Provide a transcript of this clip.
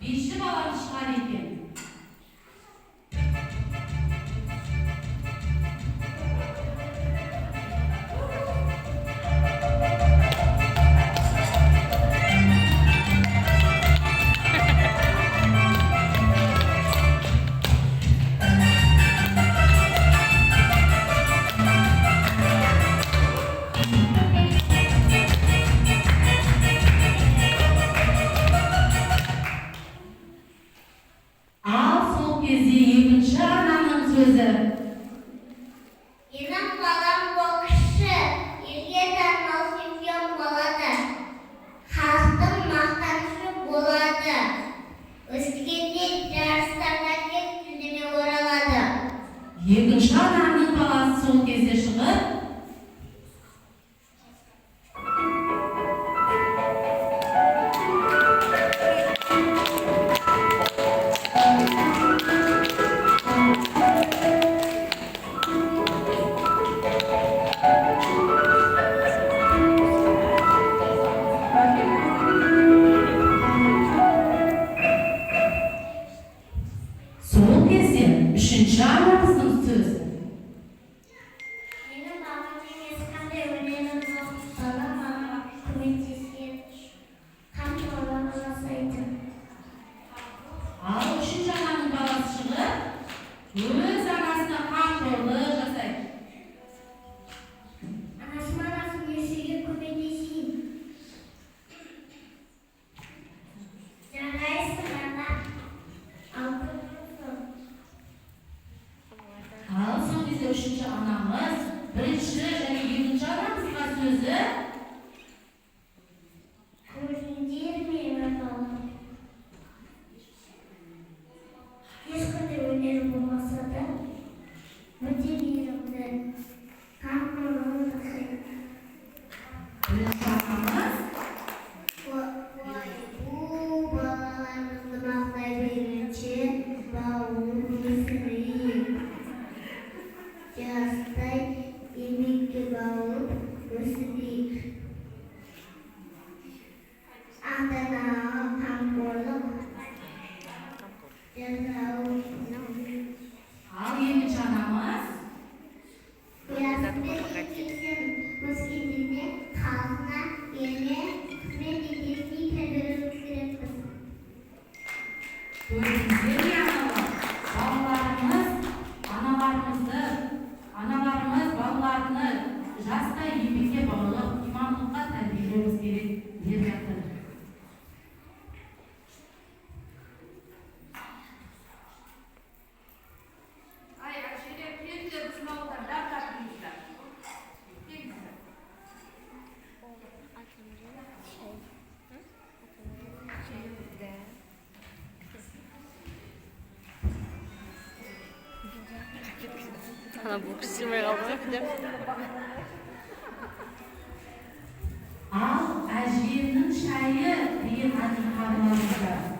Beşli balanı çıkar ekan. Benim balam boksçu, ilge tanmal çempion болады. Halktың мақтанышы болады. Өскенде жарыстарға тек жүлдемен оралады. Екінші адамның баласы сол кезде шығып, сол кезде үшінші анамыздың сөзі. Менің баламның ешқандай өнері жоқ. Балам маған көмектескен, қамқорлық жасайды. Ал үшінші ананың баласы шығып, өз анасына қамқорлық жасайды. Анасының несіге көмектесейін. Жарайсың ана. Ал сол кезде үшінші анамыз, бірінші және екінші анамызға сөзі. Көрдіңдер ме, балам? Ешқандай өнері болмаса да, өте мейірімді, қамқорлық жасайды. Бірінші анамыз, Бұл балаларымызды мақтай бермекші, бауыр өсірейік. Жастай еңбекке бауыр өсірейік. Ата-анаға қамқорлық жасау. ал екінші анамыз, Ұясында еңбексін өскенде халқына, еліне қызмет ететіндей тәрбиелеуіміз керекпіз. көрдіңіздер ме аналар? Аналарымыз балаларını жастай еңбекке баулып, имандылыққа тәрбиелеуіміз керек деп жатыр. Ана бұл кісілмей қалды ма? Ал әжемнің шайы деген әнін қабылдаңыздар.